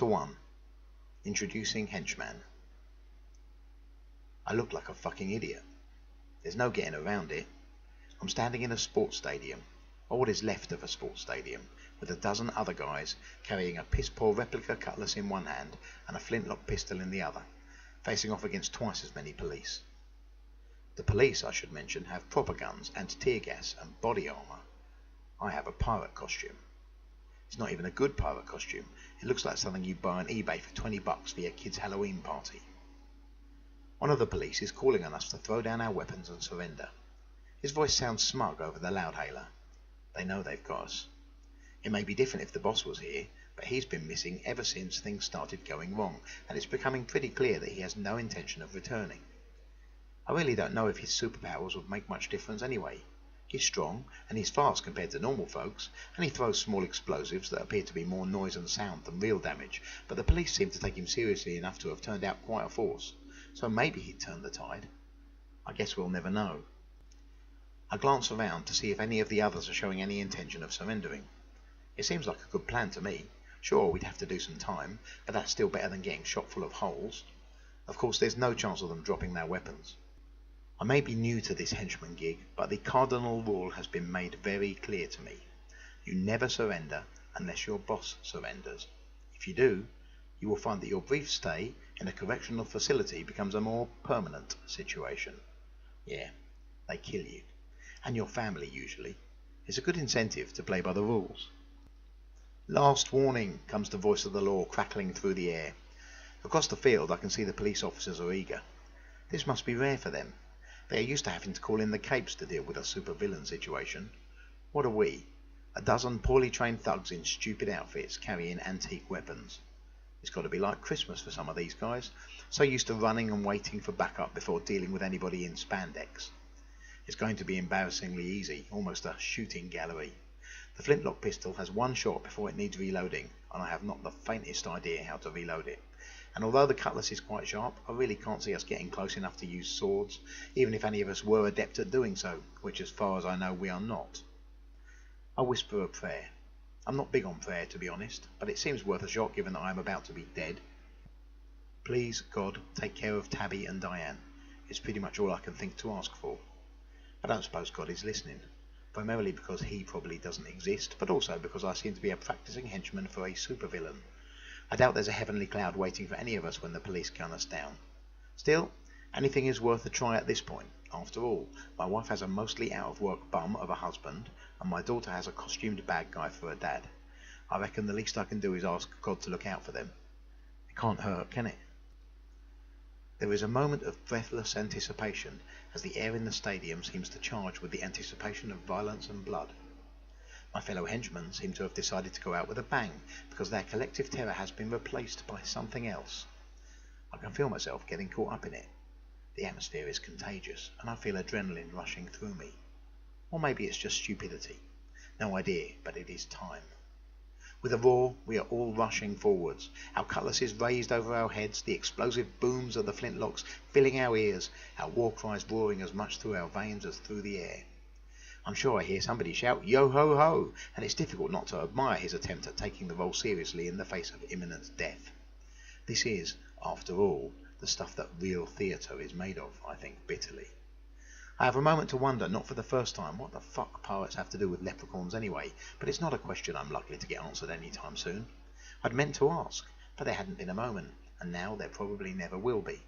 Chapter 1. Introducing Henchman. I look like a fucking idiot. There's no getting around it. I'm standing in a sports stadium, or what is left of a sports stadium, with a dozen other guys carrying a piss-poor replica cutlass in one hand and a flintlock pistol in the other, facing off against twice as many police. The police, I should mention, have proper guns and tear gas and body armour. I have a pirate costume. It's not even a good pirate costume. It looks like something you buy on eBay for $20 for your kid's Halloween party. One of the police is calling on us to throw down our weapons and surrender. His voice sounds smug over the loudhailer. They know they've got us. It may be different if the boss was here, but he's been missing ever since things started going wrong, and it's becoming pretty clear that he has no intention of returning. I really don't know if his superpowers would make much difference anyway. He's strong, and he's fast compared to normal folks, and he throws small explosives that appear to be more noise and sound than real damage, but the police seem to take him seriously enough to have turned out quite a force, so maybe he'd turn the tide. I guess we'll never know. I glance around to see if any of the others are showing any intention of surrendering. It seems like a good plan to me. Sure, we'd have to do some time, but that's still better than getting shot full of holes. Of course, there's no chance of them dropping their weapons. I may be new to this henchman gig, but the cardinal rule has been made very clear to me. You never surrender unless your boss surrenders. If you do, you will find that your brief stay in a correctional facility becomes a more permanent situation. Yeah, they kill you. And your family, usually. It's a good incentive to play by the rules. Last warning, comes the voice of the law crackling through the air. Across the field I can see the police officers are eager. This must be rare for them. They are used to having to call in the capes to deal with a supervillain situation. What are we? A dozen poorly trained thugs in stupid outfits carrying antique weapons. It's got to be like Christmas for some of these guys, so used to running and waiting for backup before dealing with anybody in spandex. It's going to be embarrassingly easy, almost a shooting gallery. The flintlock pistol has one shot before it needs reloading, and I have not the faintest idea how to reload it. And although the cutlass is quite sharp, I really can't see us getting close enough to use swords, even if any of us were adept at doing so, which as far as I know we are not. I whisper a prayer. I'm not big on prayer, to be honest, but it seems worth a shot given that I am about to be dead. Please, God, take care of Tabby and Diane. It's pretty much all I can think to ask for. I don't suppose God is listening, primarily because he probably doesn't exist, but also because I seem to be a practicing henchman for a supervillain. I doubt there's a heavenly cloud waiting for any of us when the police gun us down. Still, anything is worth a try at this point. After all, my wife has a mostly out-of-work bum of a husband, and my daughter has a costumed bad guy for a dad. I reckon the least I can do is ask God to look out for them. It can't hurt, can it? There is a moment of breathless anticipation as the air in the stadium seems to charge with the anticipation of violence and blood. My fellow henchmen seem to have decided to go out with a bang because their collective terror has been replaced by something else. I can feel myself getting caught up in it. The atmosphere is contagious, and I feel adrenaline rushing through me. Or maybe it's just stupidity. No idea, but it is time. With a roar, we are all rushing forwards, our cutlasses raised over our heads, the explosive booms of the flintlocks filling our ears, our war cries roaring as much through our veins as through the air. I'm sure I hear somebody shout, "Yo ho ho!" and it's difficult not to admire his attempt at taking the role seriously in the face of imminent death. This is, after all, the stuff that real theatre is made of, I think bitterly. I have a moment to wonder, not for the first time, what the fuck pirates have to do with leprechauns anyway, but it's not a question I'm likely to get answered any time soon. I'd meant to ask, but there hadn't been a moment, and now there probably never will be.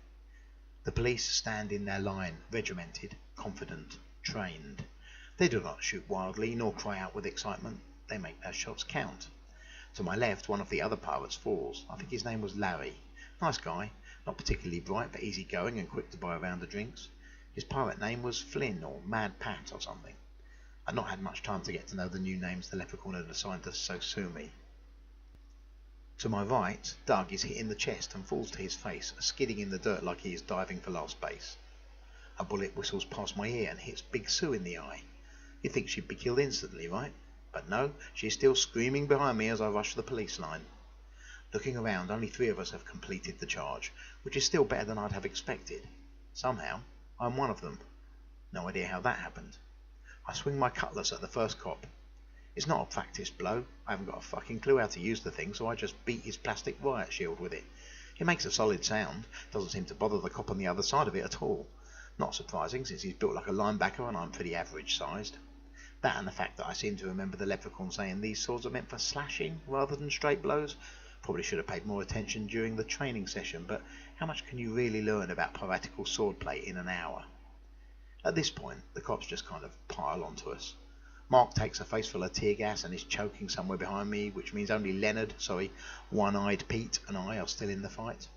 The police stand in their line, regimented, confident, trained. They do not shoot wildly, nor cry out with excitement. They make their shots count. To my left, one of the other pirates falls. I think his name was Larry. Nice guy, not particularly bright, but easygoing and quick to buy a round of drinks. His pirate name was Flynn, or Mad Pat, or something. I'd not had much time to get to know the new names the leprechaun had assigned to so sue me. To my right, Doug is hit in the chest and falls to his face, skidding in the dirt like he is diving for last base. A bullet whistles past my ear and hits Big Sue in the eye. You'd think she'd be killed instantly, right? But no, she's still screaming behind me as I rush the police line. Looking around, only 3 of us have completed the charge, which is still better than I'd have expected. Somehow, I'm one of them. No idea how that happened. I swing my cutlass at the first cop. It's not a practiced blow. I haven't got a fucking clue how to use the thing, so I just beat his plastic riot shield with it. It makes a solid sound, doesn't seem to bother the cop on the other side of it at all. Not surprising, since he's built like a linebacker and I'm pretty average sized. That and the fact that I seem to remember the leprechaun saying these swords are meant for slashing rather than straight blows. Probably should have paid more attention during the training session, but how much can you really learn about piratical swordplay in an hour? At this point, the cops just kind of pile onto us. Mark takes a face full of tear gas and is choking somewhere behind me, which means only One-Eyed Pete and I are still in the fight.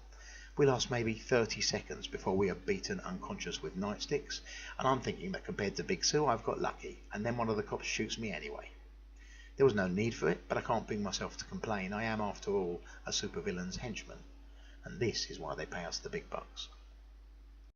We last maybe 30 seconds before we are beaten unconscious with nightsticks, and I'm thinking that compared to Big Sue I've got lucky, and then one of the cops shoots me anyway. There was no need for it, but I can't bring myself to complain. I am, after all, a supervillain's henchman, and this is why they pay us the big bucks.